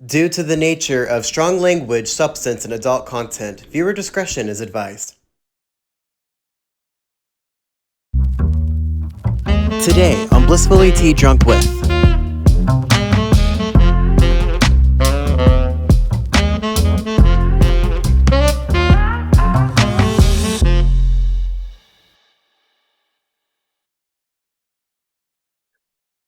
Due to the nature of strong language, substance, and adult content, viewer discretion is advised. Today on Blissfully Tea Drunk With.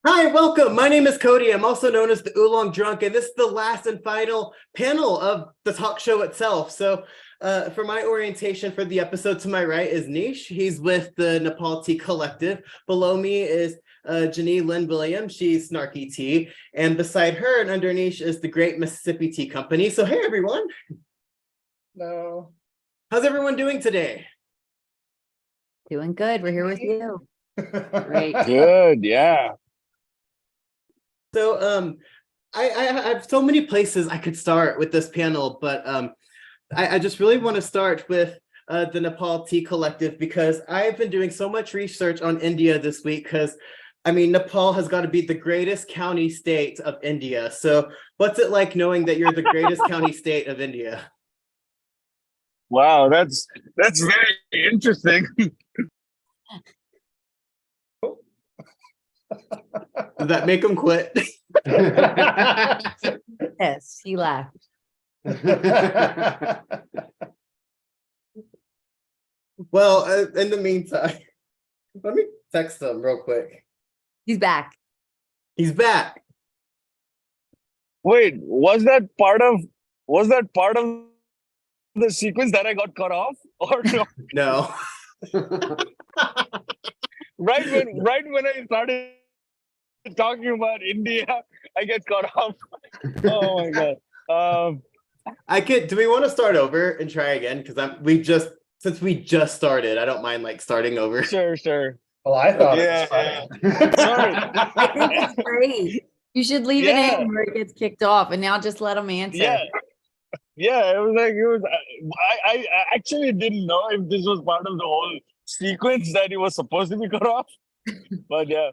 Hi, welcome. My name is Cody. I'm also known as the Oolong Drunk, and this is the last and final panel of the talk show itself. So for my orientation for the episode, to my right is Nish. He's with the Nepal Tea Collective. Below me is Janine Lynn Williams. She's Snarky Tea. And beside her and under Nish is the Great Mississippi Tea Company. So hey, everyone. Hello. How's everyone doing today? Doing good. We're here with you. Great. Good, yeah. So I have so many places I could start with this panel, but I just really want to start with the Nepal Tea Collective because I've been doing so much research on India this week because, I mean, Nepal has got to be the greatest county state of India. So what's it like knowing that you're the greatest county state of India? Wow, that's very interesting. Does that make them quit? Yes, he laughed. Well, in the meantime, let me text them real quick. He's back. He's back. Wait, was that part of the sequence that I got cut off? Or no? No. Right when I started talking about India, I get cut off. Oh my god. Do we want to start over and try again? Because since we just started, I don't mind like starting over. Sure. Well, I thought Yeah, it was funny. Sorry. I think it's great. You should leave it in where it gets kicked off and now just let him answer. Yeah, I actually didn't know if this was part of the whole sequence that it was supposed to be cut off. But yeah.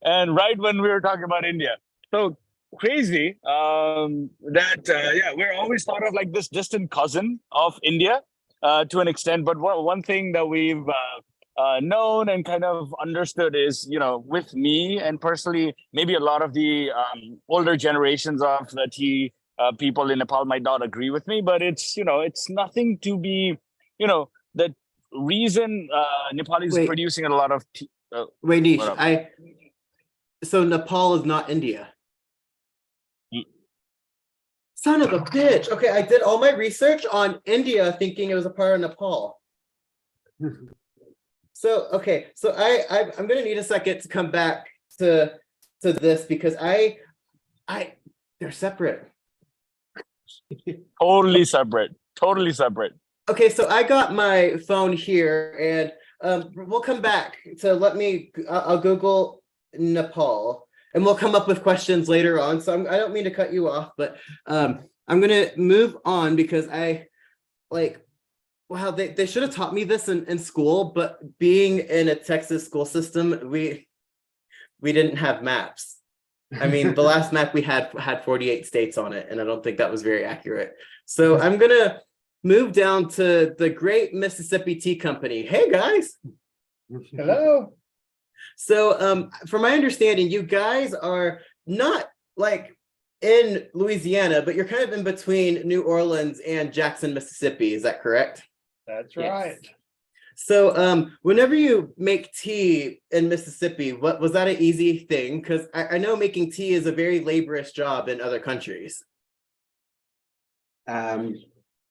And right when we were talking about India. So crazy that we're always thought of like this distant cousin of India to an extent. But one thing that we've known and kind of understood is, with me and personally, maybe a lot of the older generations of the tea people in Nepal might not agree with me, but it's nothing to be, the reason Nepal is producing a lot of tea. Wait, Nish, so Nepal is not India. Son of a bitch. Okay, I did all my research on India thinking it was a part of Nepal. So I'm gonna need a second to come back to this because they're separate. Totally separate. Okay, so I got my phone here and we'll come back to I'll Google Nepal and we'll come up with questions later on. So I don't mean to cut you off, but I'm gonna move on because they should have taught me this in school, but being in a Texas school system, we didn't have maps. I mean, the last map we had 48 states on it, and I don't think that was very accurate. So I'm gonna move down to the Great Mississippi Tea Company. Hey guys. Hello. So from my understanding, you guys are not like in Louisiana, but you're kind of in between New Orleans and Jackson, Mississippi. Is that correct? That's right. So whenever you make tea in Mississippi, was that an easy thing? Because I know making tea is a very laborious job in other countries.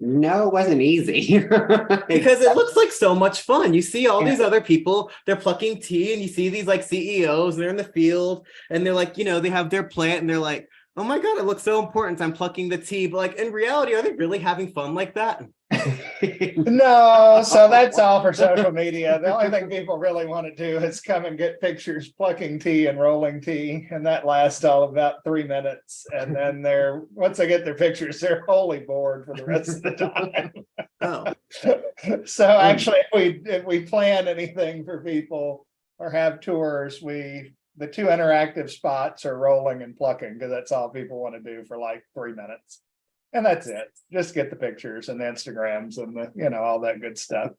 No, it wasn't easy. Because it looks like so much fun. You see all these other people, they're plucking tea, and you see these like CEOs, and they're in the field, and they're like, they have their plant, and they're like, oh my God, it looks so important. I'm plucking the tea. But like in reality, are they really having fun like that? No, so that's all for social media. The only thing people really want to do is come and get pictures plucking tea and rolling tea, and that lasts all about 3 minutes. And then once they get their pictures, they're wholly bored for the rest of the time. Oh. So actually, if we plan anything for people or have tours, we the two interactive spots are rolling and plucking because that's all people want to do for like 3 minutes. And that's it. Just get the pictures and the Instagrams and the, all that good stuff.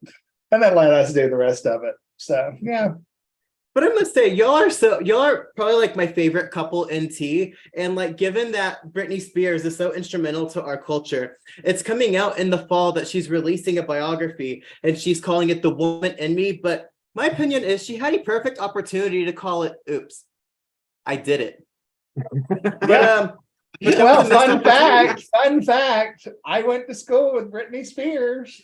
And then let us do the rest of it. So, yeah. But I must say, y'all are probably like my favorite couple in tea. And like, given that Britney Spears is so instrumental to our culture, it's coming out in the fall that she's releasing a biography and she's calling it The Woman in Me. But my opinion is she had a perfect opportunity to call it Oops, I Did It. But, well, fun fact, I went to school with Britney Spears.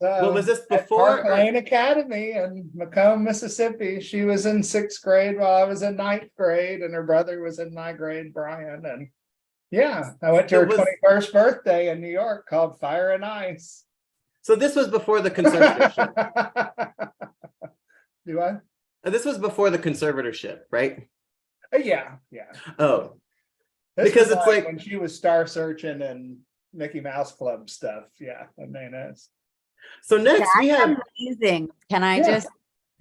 Well, was this before? Park Lane Academy in Macomb, Mississippi. She was in 6th grade while I was in 9th grade, and her brother was in my grade, Brian. And yeah, I went to her 21st birthday in New York called Fire and Ice. So this was before the conservatorship. Do I? This was before the conservatorship, right? Yeah. Oh, This because was it's like when she was star searching and Mickey Mouse Club stuff. Yeah, I mean, it's. So next we have amazing. Can I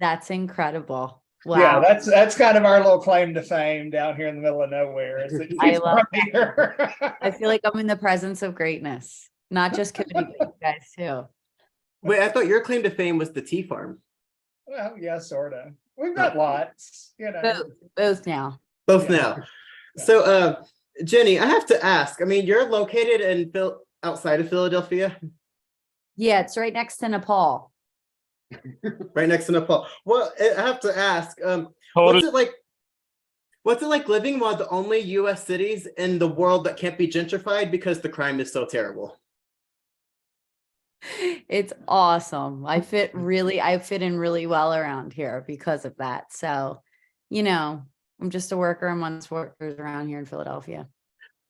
that's incredible. Wow. Yeah, that's kind of our little claim to fame down here in the middle of nowhere. Is that I love here. I feel like I'm in the presence of greatness, not just Cody, but you guys too. Wait, I thought your claim to fame was the tea farm. Well, yeah, sort of. We've got lots, Both now. Both now. So Jenny, I have to ask, I mean, you're located in outside of Philadelphia? Yeah, it's right next to Nepal. Right next to Nepal. Well, I have to ask, what's it like living in one of the only US cities in the world that can't be gentrified because the crime is so terrible? It's awesome. I fit in really well around here because of that. So, I'm just a worker amongst workers around here in Philadelphia.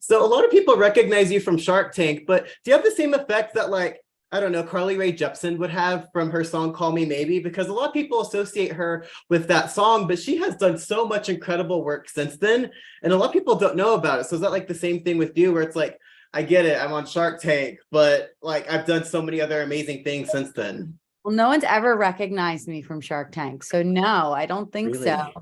So a lot of people recognize you from Shark Tank, but do you have the same effect that like, I don't know, Carly Rae Jepsen would have from her song Call Me Maybe? Because a lot of people associate her with that song, but she has done so much incredible work since then. And a lot of people don't know about it. So is that like the same thing with you where it's like, I get it, I'm on Shark Tank, but like I've done so many other amazing things since then. Well, no one's ever recognized me from Shark Tank. So no, I don't think Really? so.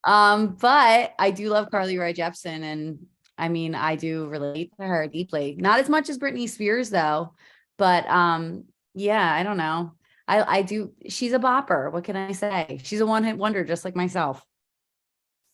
But I do love Carly Rae Jepsen, and I mean, I do relate to her deeply. Not as much as Britney Spears though, but yeah, I don't know. I do. She's a bopper. What can I say? She's a one-hit wonder, just like myself.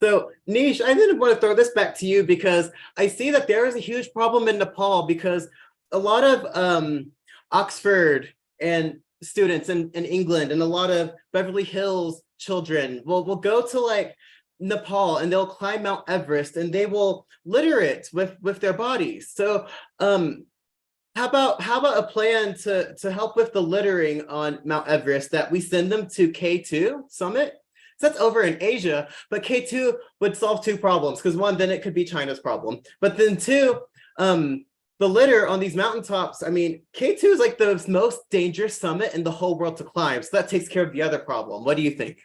So Nish, I didn't want to throw this back to you because I see that there is a huge problem in Nepal because a lot of Oxford and students in England and a lot of Beverly Hills children will go to like Nepal and they'll climb Mount Everest and they will litter it with their bodies. So how about a plan to help with the littering on Mount Everest that we send them to K2 Summit? So that's over in Asia, but K2 would solve two problems because one, then it could be China's problem. But then two, the litter on these mountaintops, I mean, K2 is like the most dangerous summit in the whole world to climb. So that takes care of the other problem. What do you think?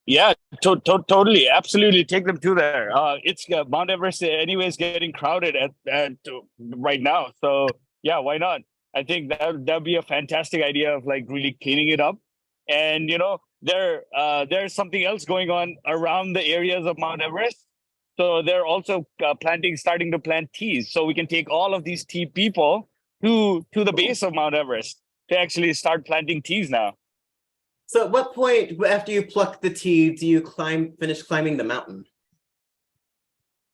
Yeah, totally, absolutely. Take them to there. It's Mount Everest anyways getting crowded at right now. So yeah, why not? I think that'd be a fantastic idea of like really cleaning it up. And there's something else going on around the areas of Mount Everest. So they're also starting to plant teas. So we can take all of these tea people to the base of Mount Everest to actually start planting teas now. So at what point after you pluck the tea do you finish climbing the mountain?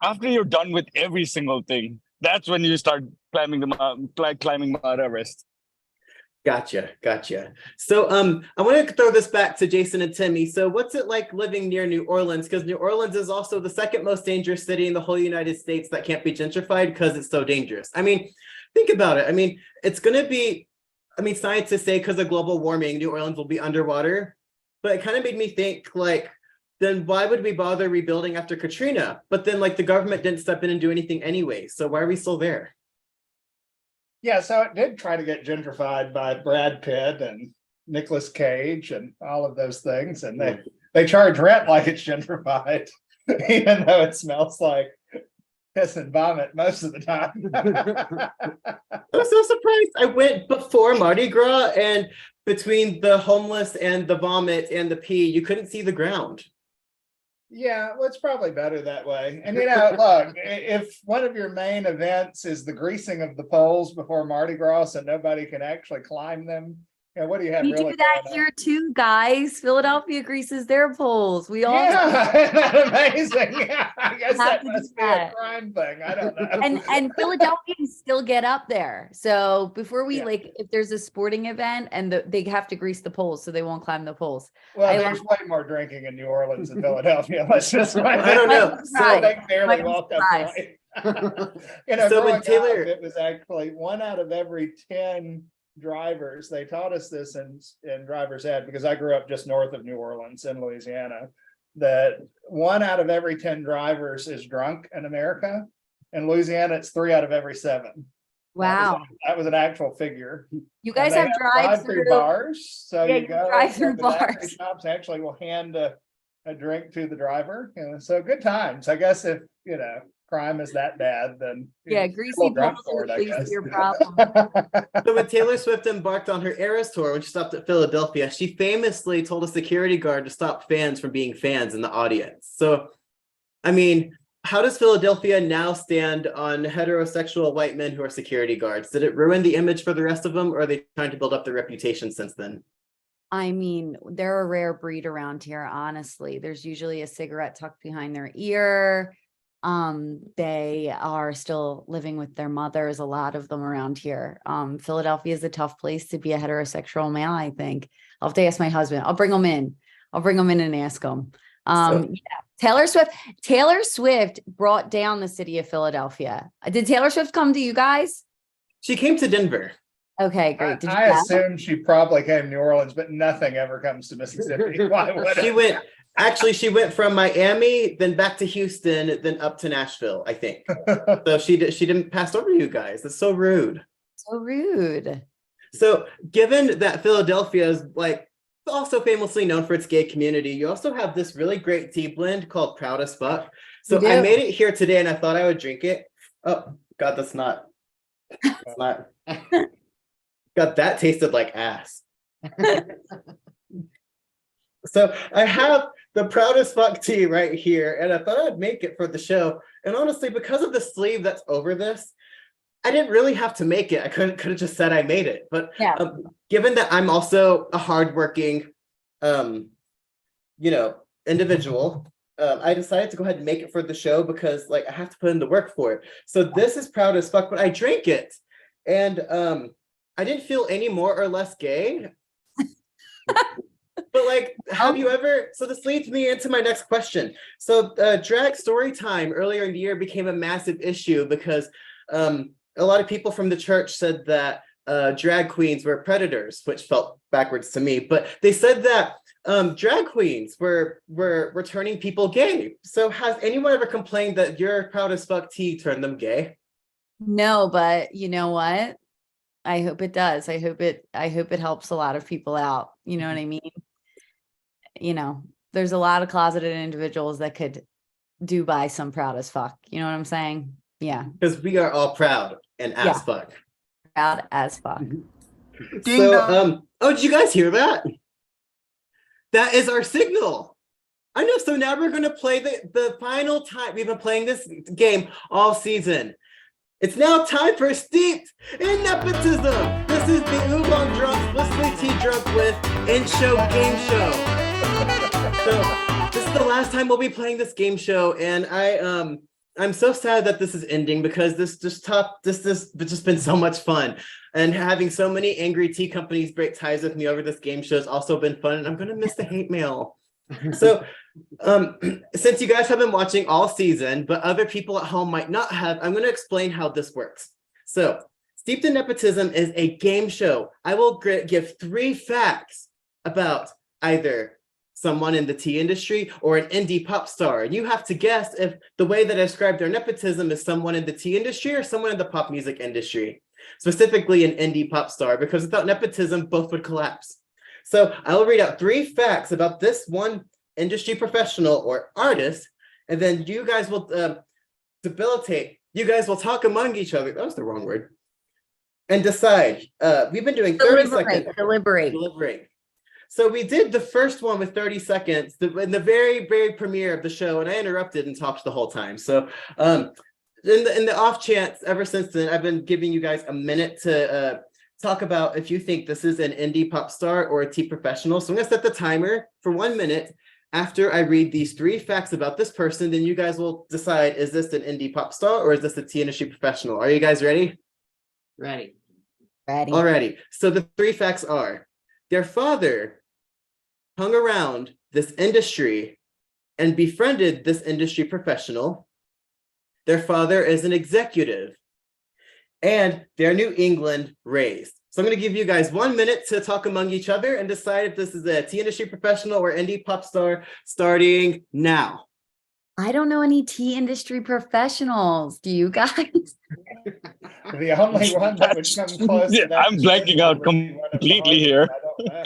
After you're done with every single thing, that's when you start climbing Mount Everest. Gotcha. So I want to throw this back to Jason and Timmy. So what's it like living near New Orleans? Because New Orleans is also the second most dangerous city in the whole United States that can't be gentrified because it's so dangerous. I mean, think about it. I mean, it's going to be, scientists say because of global warming, New Orleans will be underwater. But it kind of made me think like, then why would we bother rebuilding after Katrina? But then like the government didn't step in and do anything anyway. So why are we still there? Yeah, so it did try to get gentrified by Brad Pitt and Nicolas Cage and all of those things. And they charge rent like it's gentrified, even though it smells like piss and vomit most of the time. I was so surprised. I went before Mardi Gras, and between the homeless and the vomit and the pee, you couldn't see the ground. Yeah, well, it's probably better that way. And look, if one of your main events is the greasing of the poles before Mardi Gras and nobody can actually climb them, what do you have We really do that going on? here too, guys. Philadelphia greases their poles. We all Yeah, isn't that amazing? Yeah, I guess Have that to do must be that. a crime thing. I don't know. and Philadelphians still get up there. So before we Yeah. if there's a sporting event and they have to grease the poles so they won't climb the poles. Well, I there's way more drinking in New Orleans than Philadelphia. Let's just I don't know. Right. They barely Might be walk up surprised. right. So when growing Taylor- up, it was actually 1 out of every 10 drivers. They taught us this in driver's ed because I grew up just north of New Orleans in Louisiana, that 1 out of every 10 drivers is drunk in America. In Louisiana, it's 3 out of every 7. Wow. That was an actual figure. You guys And have they drive-through bars. So Yeah, you you go drive-through to the daiquiri bars. shops actually will hand a drink to the driver. So good times. I guess if crime is that bad, then Yeah, you're greasy still drunk poles for are it, the I least guess. of your problem. So when Taylor Swift embarked on her Eras tour, when she stopped at Philadelphia, she famously told a security guard to stop fans from being fans in the audience. So, I mean, how does Philadelphia now stand on heterosexual white men who are security guards? Did it ruin the image for the rest of them, or are they trying to build up their reputation since then? I mean, they're a rare breed around here, honestly. There's usually a cigarette tucked behind their ear. They are still living with their mothers, a lot of them around here. Philadelphia is a tough place to be a heterosexual male, I think. I'll have to ask my husband. I'll bring him in and ask him. Yeah. Taylor Swift brought down the city of Philadelphia. Did Taylor Swift come to you guys? She came to Denver. Okay, great. Did you I know? assume she probably came to New Orleans, but nothing ever comes to Mississippi. Why would She it? she went from Miami, then back to Houston, then up to Nashville, I think. So she didn't pass over you guys. That's so rude. So rude. So given that Philadelphia is also famously known for its gay community, you also have this really great tea blend called Proud as Fuck. So We I do. made it here today and I thought I would drink it. Oh God, that's not. God, that tasted like ass. So I have the Proud as Fuck tea right here, and I thought I'd make it for the show. And honestly, because of the sleeve that's over this, I didn't really have to make it. I could have just said I made it. But Yeah. Given that I'm also a hardworking, individual, I decided to go ahead and make it for the show because I have to put in the work for it. So this is Proud as Fuck, but I drank it, and I didn't feel any more or less gay. But have you ever, so this leads me into my next question. So drag story time earlier in the year became a massive issue because a lot of people from the church said that drag queens were predators, which felt backwards to me, but they said that drag queens were turning people gay. So has anyone ever complained that your Proud as Fuck tea turned them gay? No, but you know what? I hope it does. I hope it helps a lot of people out. You know what I mean? There's a lot of closeted individuals that could do by some Proud as Fuck. You know what I'm saying? Yeah. Because we are all proud and as fuck. Proud as fuck. So, did you guys hear that? That is our signal. I know. So now we're going to play the final time. We've been playing this game all season. It's now time for Steeped in Nepotism. This is the Oolong Drunk, Blissfully Tea Drunk with In-Show Game Show. So this is the last time we'll be playing this game show, and I'm so sad that this is ending because this has just been so much fun, and having so many angry tea companies break ties with me over this game show has also been fun, and I'm gonna miss the hate mail. So since you guys have been watching all season, but other people at home might not have, I'm gonna explain how this works. So Steeped in Nepotism is a game show. I will give 3 facts about either someone in the tea industry or an indie pop star. And you have to guess if the way that I describe their nepotism is someone in the tea industry or someone in the pop music industry, specifically an indie pop star, because without nepotism, both would collapse. So I will read out 3 facts about this one industry professional or artist, and then you guys will debilitate. You guys will talk among each other. That was the wrong word. And decide. We've been doing 30 seconds. Deliberate. So we did the first one with 30 seconds in the very, very premiere of the show, and I interrupted and talked the whole time. So in the off chance, ever since then, I've been giving you guys a minute to talk about if you think this is an indie pop star or a tea professional. So I'm gonna set the timer for 1 minute. After I read these 3 facts about this person, then you guys will decide, is this an indie pop star or is this a tea industry professional? Are you guys ready? Ready. Alrighty. So the 3 facts are, their father hung around this industry and befriended this industry professional. Their father is an executive, and they're New England raised. So I'm going to give you guys 1 minute to talk among each other and decide if this is a tea industry professional or indie pop star, starting now. I don't know any tea industry professionals. Do you guys? The only one that would come close to that. I'm blanking out completely here. I don't know.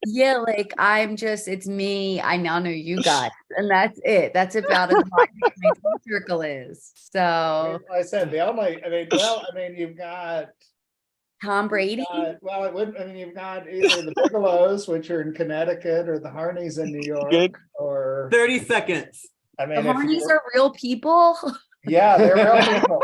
Yeah, like it's me. I now know you guys, and that's it. That's about as wide as my circle is. So I said you've got Tom Brady. You've got either the Bigelows, which are in Connecticut, or the Harneys in New York, Good. or 30 seconds. The Harneys are real people. Yeah, they're real people.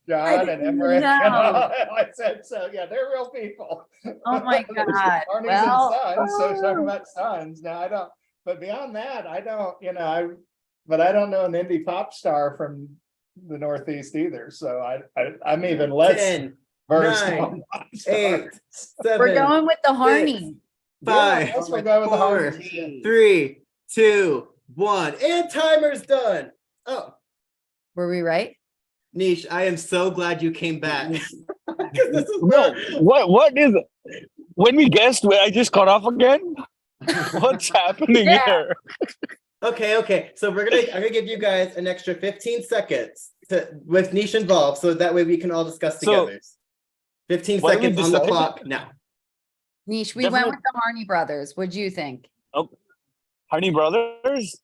John and Emmerich. I said so. Yeah, they're real people. Oh my God. Harneys and Sons. So talking about Sons. Now I don't. But beyond that, I don't. But I don't know an indie pop star from the Northeast either. So I'm even less 10, versed 9, on pop 8, stars. 7. We're going with the Harneys. 5, Yeah, we'll go with the 4, Harneys. 3, 2, 1, and timer's done. Oh, Were we right? Niche, I am so glad you came back. 'Cause this is No, what is it? When we guessed, I just cut off again? What's happening Yeah. here? Okay. So I'm gonna give you guys an extra 15 seconds with Niche involved, so that way we can all discuss So, together. 15 what did we seconds on the decide? clock now. Niche, we Definitely- went with the Harney brothers. What'd you think? Honey Brothers?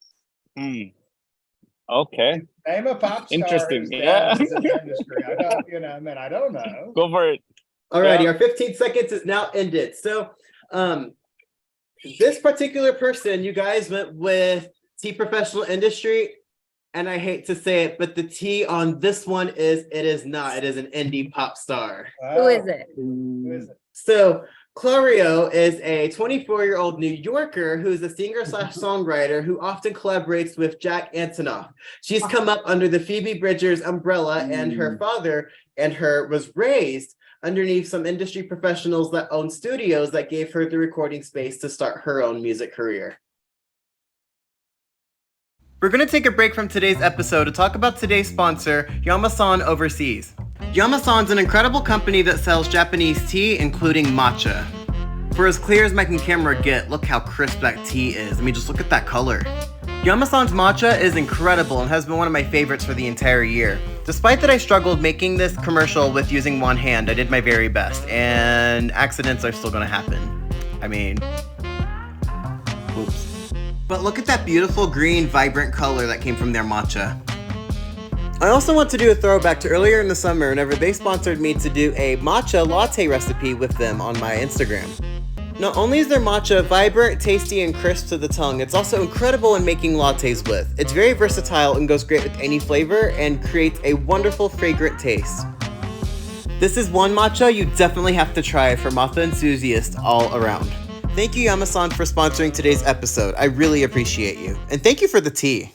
Okay, Name a pop star. Interesting, who's yeah. dad is in the industry. I don't know. go for it. Alrighty, Yeah. our 15 seconds is now ended. So this particular person, you guys went with tea professional industry, and I hate to say it, but the tea on this one is it is not. It is an indie pop star. Who is it? Who is it? So Clario is a 24-year-old New Yorker who's a singer/songwriter who often collaborates with Jack Antonoff. She's come up under the Phoebe Bridgers umbrella, and her father and her was raised underneath some industry professionals that own studios that gave her the recording space to start her own music career. We're going to take a break from today's episode to talk about today's sponsor, Yamasan Overseas. Yamasan's an incredible company that sells Japanese tea, including matcha. For as clear as my camera get, look how crisp that tea is. I mean, just look at that color. Yamasan's matcha is incredible and has been one of my favorites for the entire year. Despite that I struggled making this commercial with using one hand, I did my very best, and accidents are still gonna happen. I mean, oops. But look at that beautiful green, vibrant color that came from their matcha. I also want to do a throwback to earlier in the summer whenever they sponsored me to do a matcha latte recipe with them on my Instagram. Not only is their matcha vibrant, tasty, and crisp to the tongue, it's also incredible in making lattes with. It's very versatile and goes great with any flavor and creates a wonderful, fragrant taste. This is one matcha you definitely have to try for matcha enthusiasts all around. Thank you, Yamasan, for sponsoring today's episode. I really appreciate you. And thank you for the tea.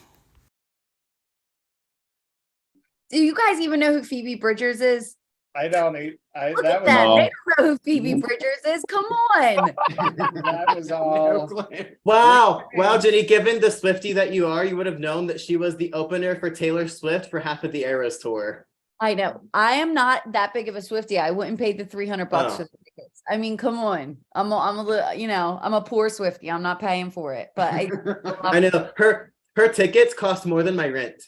Do you guys even know who Phoebe Bridgers is? I don't eat. Look That at was that. all. They don't know who Phoebe Bridgers is. Come on. That was all. Wow, Jenny, given the Swiftie that you are, you would have known that she was the opener for Taylor Swift for half of the Eras tour. I know. I am not that big of a Swiftie. I wouldn't pay the $300 for the tickets. I mean, come on. I'm a little, I'm a poor Swiftie. I'm not paying for it. But I know her tickets cost more than my rent.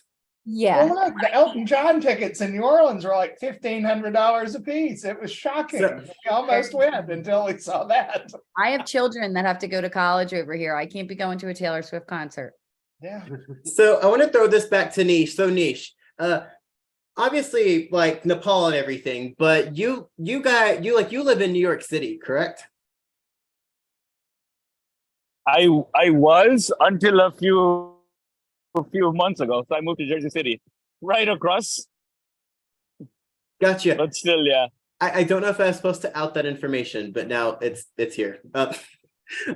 yeah. Well, look, the Elton John tickets in New Orleans were like $1,500 a piece. It was shocking. We almost went until we saw that. I have children that have to go to college over here. I can't be going to a Taylor Swift concert. Yeah. So I want to throw this back to Niche. So Niche, obviously like Nepal and everything, but you live in New York City, correct? I was until a few months ago. So I moved to Jersey City, right across. Gotcha. But still, yeah. I don't know if I was supposed to out that information, but now it's here. But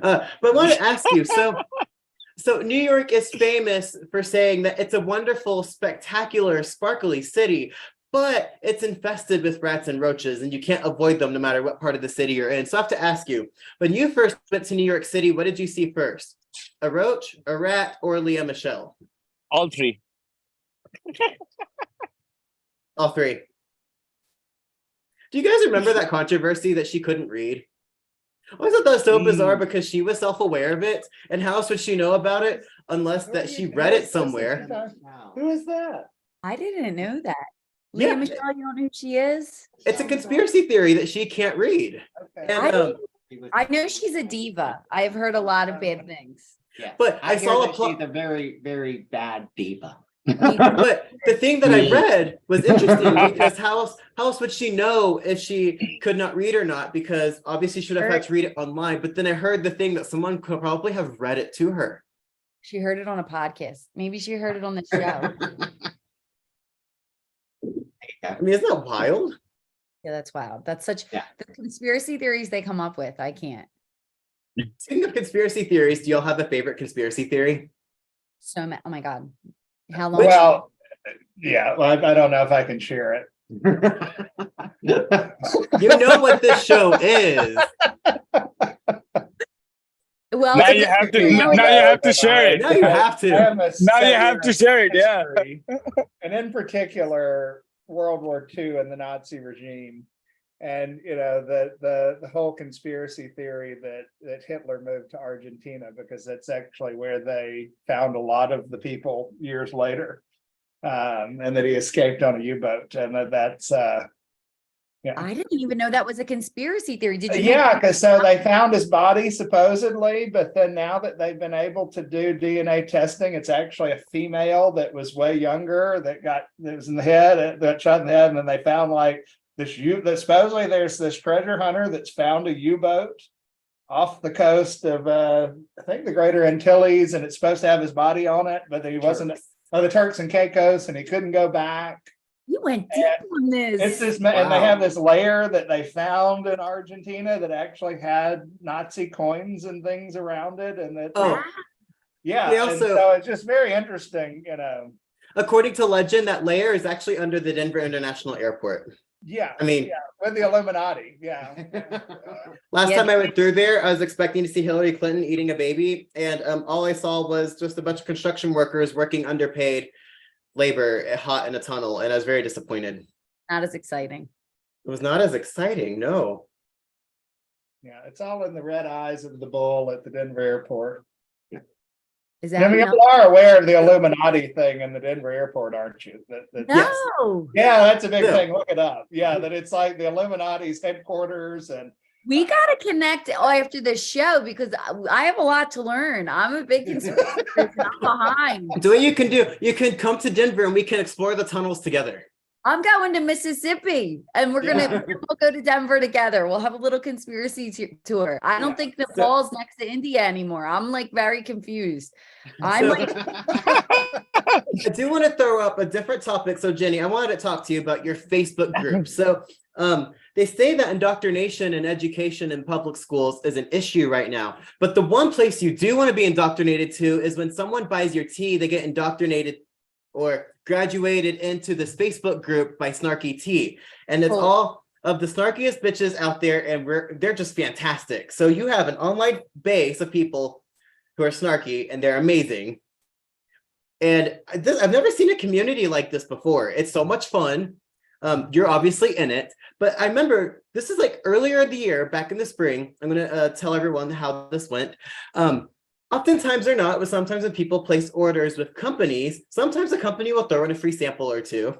I want to ask you, so New York is famous for saying that it's a wonderful, spectacular, sparkly city, but it's infested with rats and roaches, and you can't avoid them no matter what part of the city you're in. So I have to ask you, when you first went to New York City, what did you see first? A roach, a rat, or Leah Michelle? All three. All three. Do you guys remember that controversy that she couldn't read? I always thought that was so bizarre because she was self-aware of it, and how else would she know about it unless that she read it somewhere? Who is that? I didn't know that. Yeah. Leah Michelle, you don't know who she is? It's a conspiracy theory that she can't read. Okay. And I know she's a diva. I have heard a lot of bad things. Yeah. But I hear saw a that plot. she's a very, very bad diva. But the thing that I read was interesting because how else would she know if she could not read or not? Because obviously she would have had to read it online. But then I heard the thing that someone could probably have read it to her. She heard it on a podcast. Maybe she heard it on the show. I mean, isn't that wild? Yeah, that's wild. That's such Yeah. the conspiracy theories they come up with. I can't. Speaking of conspiracy theories, do y'all have a favorite conspiracy theory? Oh my God. How long? Well, yeah, well, I don't know if I can share it. You know what this show is. Well, Now you have to. Now you have to share it. Now you have to. Now you have to share it. Yeah. And in particular, World War II and the Nazi regime. And the whole conspiracy theory that Hitler moved to Argentina because that's actually where they found a lot of the people years later, and that he escaped on a U-boat, and that's I didn't even know that was a conspiracy theory. Did you? yeah, because so they found his body supposedly, but then now that they've been able to do DNA testing, it's actually a female that was way younger that was in the head, that got shot in the head, and then they found like that supposedly there's this treasure hunter that's found a U-boat off the coast of I think the Greater Antilles, and it's supposed to have his body on it, but he wasn't. The Turks and Caicos, and he couldn't go back. You went deep on this. It's this, and they have this layer that they found in Argentina that actually had Nazi coins and things around it, and that yeah, They and also- so it's just very interesting, According to legend, that layer is actually under the Denver International Airport. Yeah, I mean, yeah, with the Illuminati, yeah. last Yeah. time I went through there, I was expecting to see Hillary Clinton eating a baby, and all I saw was just a bunch of construction workers working underpaid labor, hot in a tunnel, and I was very disappointed. Not as exciting. It was not as exciting, no. Yeah, it's all in the red eyes of the bull at the Denver airport. Is I that mean, not- you are aware of the Illuminati thing in the Denver airport, aren't you? No. Yeah, that's a big Yeah. thing. Look it up. Yeah, that it's like the Illuminati's headquarters, and We gotta connect after the show because I have a lot to learn. I'm a big conspiracy theorist and I'm behind. So what you can do, you can come to Denver and we can explore the tunnels together. I'm going to Mississippi and we'll go to Denver together. We'll have a little conspiracy tour. I don't think Nepal's next to India anymore. I'm like very confused. I'm So- like, I do want to throw up a different topic. So Jenny, I wanted to talk to you about your Facebook group. So they say that indoctrination and education in public schools is an issue right now. But the one place you do want to be indoctrinated to is when someone buys your tea, they get indoctrinated or graduated into this Facebook group by Snarky Tea. And it's all of the snarkiest bitches out there, and they're just fantastic. So you have an online base of people who are snarky, and they're amazing. And I've never seen a community like this before. It's so much fun. You're obviously in it, but I remember this is like earlier in the year, back in the spring. I'm going to tell everyone how this went. Oftentimes or not, but sometimes when people place orders with companies, sometimes a company will throw in a free sample or two.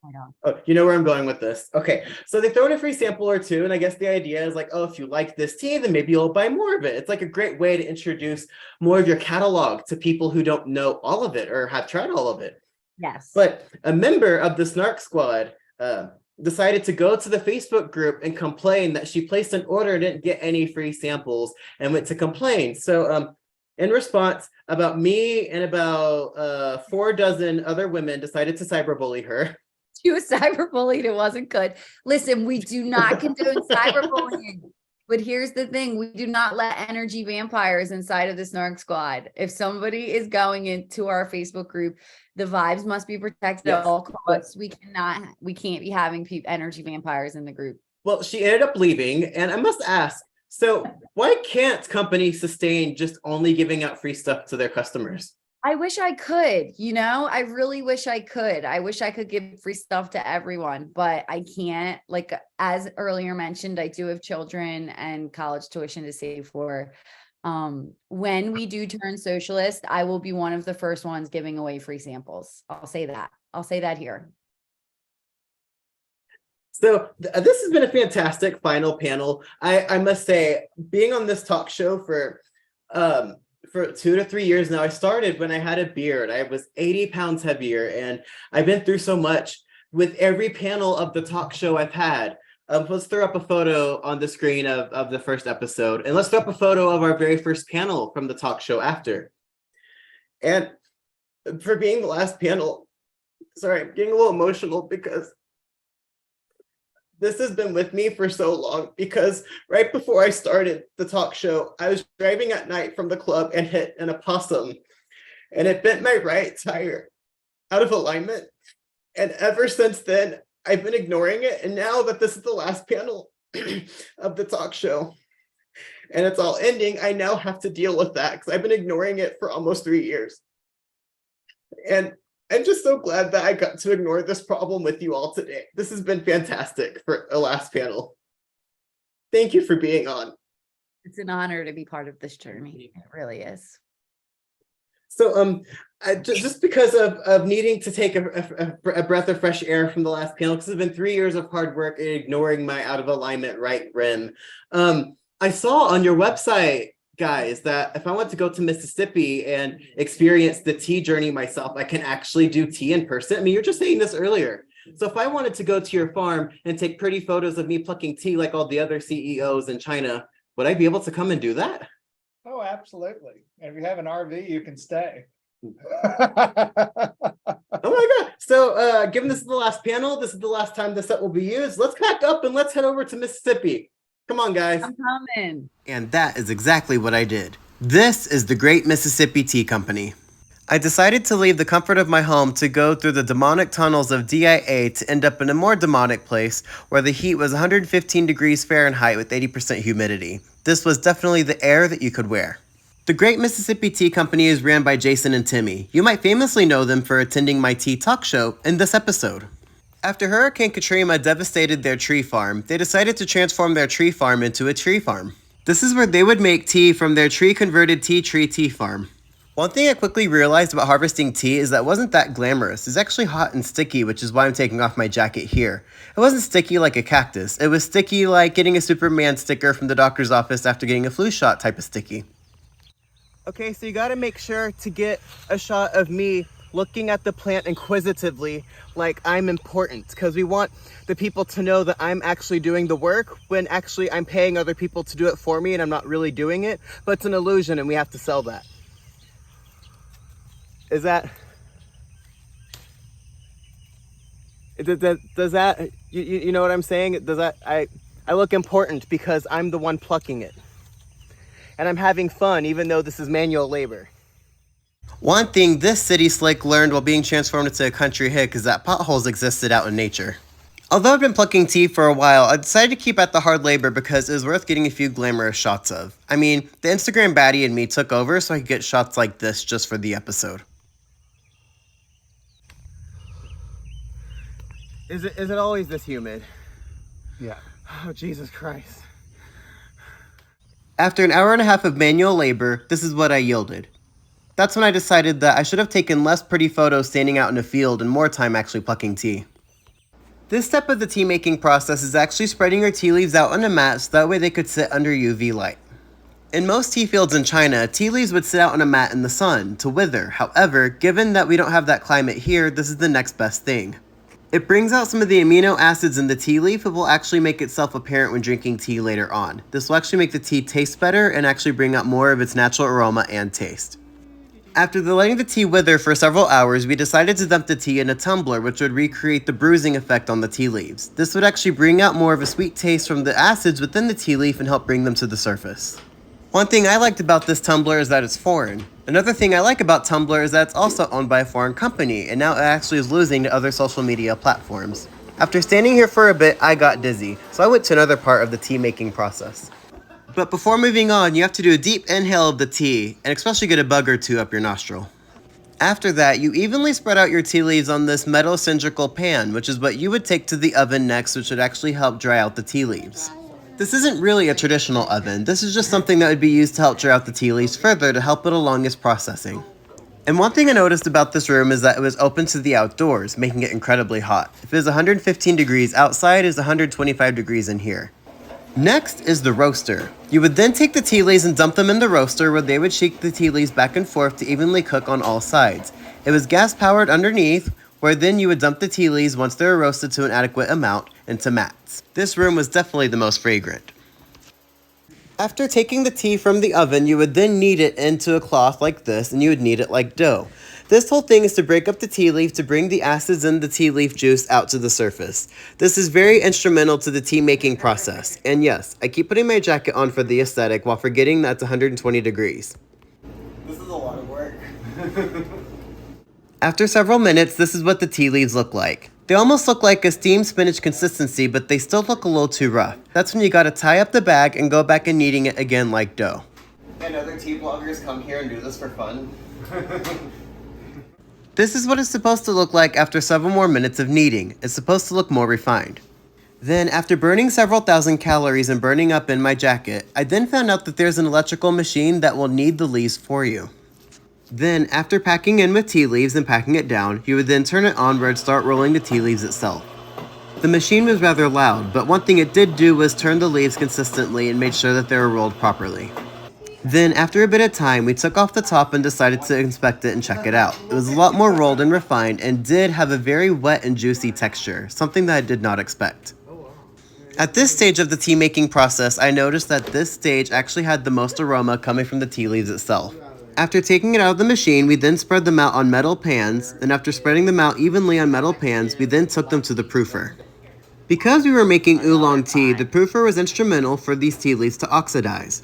I don't. Oh, you know where I'm going with this. Okay, so they throw in a free sample or two, and I guess the idea is like, oh, if you like this tea, then maybe you'll buy more of it. It's like a great way to introduce more of your catalog to people who don't know all of it or have tried all of it. Yes. But a member of the Snark Squad decided to go to the Facebook group and complain that she placed an order and didn't get any free samples and went to complain. So in response, about me and about 4 dozen other women decided to cyberbully her. She was cyberbullied. It wasn't good. Listen, we do not condone cyberbullying. But here's the thing. We do not let energy vampires inside of the Snark Squad. If somebody is going into our Facebook group, the vibes must be protected at all costs. We can't be having energy vampires in the group. Well, she ended up leaving, and I must ask, so why can't companies sustain just only giving out free stuff to their customers? I wish I could, I really wish I could. I wish I could give free stuff to everyone, but I can't. Like, as earlier mentioned, I do have children and college tuition to save for. When we do turn socialist, I will be one of the first ones giving away free samples. I'll say that here. So this has been a fantastic final panel. I must say, being on this talk show for 2 to 3 years now. I started when I had a beard. I was 80 pounds heavier, and I've been through so much with every panel of the talk show I've had. Let's throw up a photo on the screen of the first episode, and let's throw up a photo of our very first panel from the talk show after. And for being the last panel, sorry, I'm getting a little emotional because this has been with me for so long, because right before I started the talk show, I was driving at night from the club and hit an opossum, and it bent my right tire out of alignment. And ever since then, I've been ignoring it. And now that this is the last panel of the talk show and it's all ending, I now have to deal with that because I've been ignoring it for almost 3 years. And I'm just so glad that I got to ignore this problem with you all today. This has been fantastic for a last panel. Thank you for being on. It's an honor to be part of this journey. It really is. So just because of needing to take a breath of fresh air from the last panel, because it's been 3 years of hard work and ignoring my out of alignment right rim. I saw on your website, guys, that if I want to go to Mississippi and experience the tea journey myself, I can actually do tea in person. I mean, you're just saying this earlier. So if I wanted to go to your farm and take pretty photos of me plucking tea like all the other CEOs in China, would I be able to come and do that? Oh, absolutely. And if you have an RV, you can stay. Oh my God. So given this is the last panel, this is the last time the set will be used, let's pack up and let's head over to Mississippi. Come on, guys. I'm coming. And that is exactly what I did. This is the Great Mississippi Tea Company. I decided to leave the comfort of my home to go through the demonic tunnels of DIA to end up in a more demonic place where the heat was 115 degrees Fahrenheit with 80% humidity. This was definitely the air that you could wear. The Great Mississippi Tea Company is ran by Jason and Timmy. You might famously know them for attending my tea talk show in this episode. After Hurricane Katrina devastated their tree farm, they decided to transform their tree farm into a tree farm. This is where they would make tea from their tree-converted tea tree tea farm. One thing I quickly realized about harvesting tea is that it wasn't that glamorous. It's actually hot and sticky, which is why I'm taking off my jacket here. It wasn't sticky like a cactus. It was sticky like getting a Superman sticker from the doctor's office after getting a flu shot type of sticky. Okay, so you gotta make sure to get a shot of me looking at the plant inquisitively like I'm important, because we want the people to know that I'm actually doing the work when actually I'm paying other people to do it for me and I'm not really doing it, but it's an illusion and we have to sell that. Is that, does that, you know what I'm saying? Does that, I look important because I'm the one plucking it. And I'm having fun even though this is manual labor. One thing this city slick learned while being transformed into a country hick is that potholes existed out in nature. Although I've been plucking tea for a while, I decided to keep at the hard labor because it was worth getting a few glamorous shots of. I mean, the Instagram baddie in me took over so I could get shots like this just for the episode. Is it always this humid? Yeah. Oh, Jesus Christ. After an hour and a half of manual labor, this is what I yielded. That's when I decided that I should have taken less pretty photos standing out in a field and more time actually plucking tea. This step of the tea making process is actually spreading your tea leaves out on a mat so that way they could sit under UV light. In most tea fields in China, tea leaves would sit out on a mat in the sun to wither. However, given that we don't have that climate here, this is the next best thing. It brings out some of the amino acids in the tea leaf and will actually make itself apparent when drinking tea later on. This will actually make the tea taste better and actually bring out more of its natural aroma and taste. After letting the tea wither for several hours, we decided to dump the tea in a tumbler, which would recreate the bruising effect on the tea leaves. This would actually bring out more of a sweet taste from the acids within the tea leaf and help bring them to the surface. One thing I liked about this tumbler is that it's foreign. Another thing I like about Tumblr is that it's also owned by a foreign company, and now it actually is losing to other social media platforms. After standing here for a bit, I got dizzy, so I went to another part of the tea making process. But before moving on, you have to do a deep inhale of the tea, and especially get a bug or two up your nostril. After that, you evenly spread out your tea leaves on this metal cylindrical pan, which is what you would take to the oven next, which would actually help dry out the tea leaves. This isn't really a traditional oven, this is just something that would be used to help dry out the tea leaves further to help it along its processing. And one thing I noticed about this room is that it was open to the outdoors, making it incredibly hot. If it was 115 degrees outside, it is 125 degrees in here. Next is the roaster. You would then take the tea leaves and dump them in the roaster where they would shake the tea leaves back and forth to evenly cook on all sides. It was gas powered underneath, where then you would dump the tea leaves once they were roasted to an adequate amount into mats. This room was definitely the most fragrant. After taking the tea from the oven, you would then knead it into a cloth like this, and you would knead it like dough. This whole thing is to break up the tea leaf to bring the acids in the tea leaf juice out to the surface. This is very instrumental to the tea making process. And yes, I keep putting my jacket on for the aesthetic while forgetting that it's 120 degrees. This is a lot of work. After several minutes, this is what the tea leaves look like. They almost look like a steamed spinach consistency, but they still look a little too rough. That's when you gotta tie up the bag and go back and kneading it again like dough. And other tea bloggers come here and do this for fun. This is what it's supposed to look like after several more minutes of kneading. It's supposed to look more refined. Then, after burning several thousand calories and burning up in my jacket, I then found out that there's an electrical machine that will knead the leaves for you. Then, after packing in with tea leaves and packing it down, you would then turn it on where it'd start rolling the tea leaves itself. The machine was rather loud, but one thing it did do was turn the leaves consistently and made sure that they were rolled properly. Then, after a bit of time, we took off the top and decided to inspect it and check it out. It was a lot more rolled and refined and did have a very wet and juicy texture, something that I did not expect. At this stage of the tea making process, I noticed that this stage actually had the most aroma coming from the tea leaves itself. After taking it out of the machine, we then spread them out on metal pans, and after spreading them out evenly on metal pans, we then took them to the proofer. Because we were making oolong tea, the proofer was instrumental for these tea leaves to oxidize.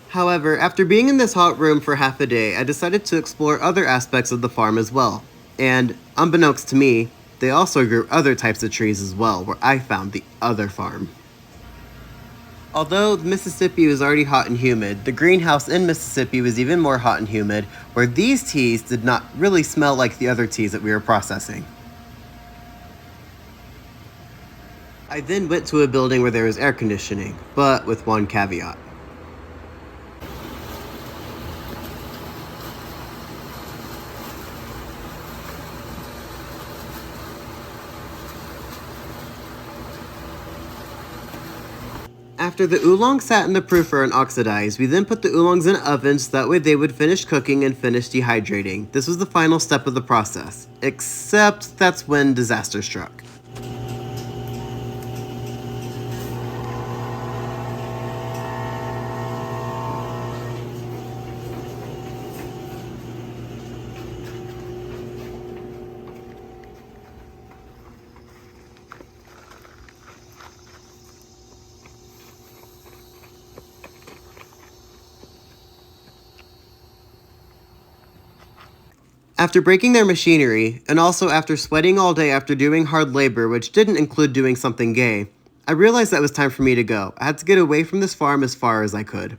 However, after being in this hot room for half a day, I decided to explore other aspects of the farm as well. And, unbeknownst to me, they also grew other types of trees as well, where I found the other farm. Although Mississippi was already hot and humid, the greenhouse in Mississippi was even more hot and humid, where these teas did not really smell like the other teas that we were processing. I then went to a building where there was air conditioning, but with one caveat. After the oolong sat in the proofer and oxidized, we then put the oolongs in ovens so that way they would finish cooking and finish dehydrating. This was the final step of the process, except that's when disaster struck. After breaking their machinery, and also after sweating all day after doing hard labor, which didn't include doing something gay, I realized that it was time for me to go. I had to get away from this farm as far as I could.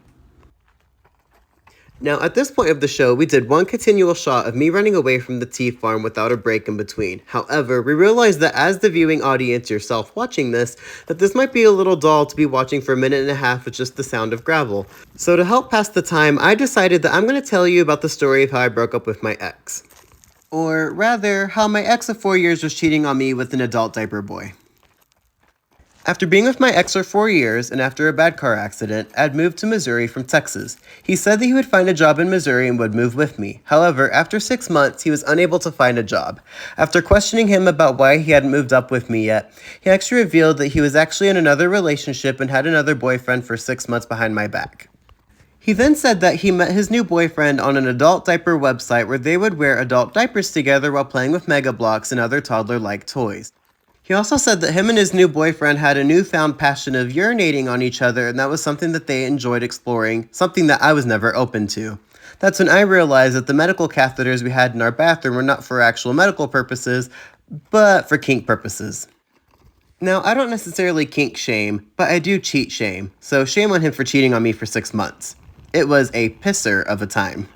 Now, at this point of the show, we did one continual shot of me running away from the tea farm without a break in between. However, we realized that as the viewing audience yourself watching this, that this might be a little dull to be watching for a minute and a half with just the sound of gravel. So to help pass the time, I decided that I'm going to tell you about the story of how I broke up with my ex. Or rather, how my ex of 4 years was cheating on me with an adult diaper boy. After being with my ex for 4 years and after a bad car accident, I'd moved to Missouri from Texas. He said that he would find a job in Missouri and would move with me. However, after 6 months, he was unable to find a job. After questioning him about why he hadn't moved up with me yet, he actually revealed that he was actually in another relationship and had another boyfriend for 6 months behind my back. He then said that he met his new boyfriend on an adult diaper website where they would wear adult diapers together while playing with Mega Bloks and other toddler-like toys. He also said that him and his new boyfriend had a newfound passion of urinating on each other, and that was something that they enjoyed exploring, something that I was never open to. That's when I realized that the medical catheters we had in our bathroom were not for actual medical purposes, but for kink purposes. Now, I don't necessarily kink shame, but I do cheat shame, so shame on him for cheating on me for 6 months. It was a pisser of a time.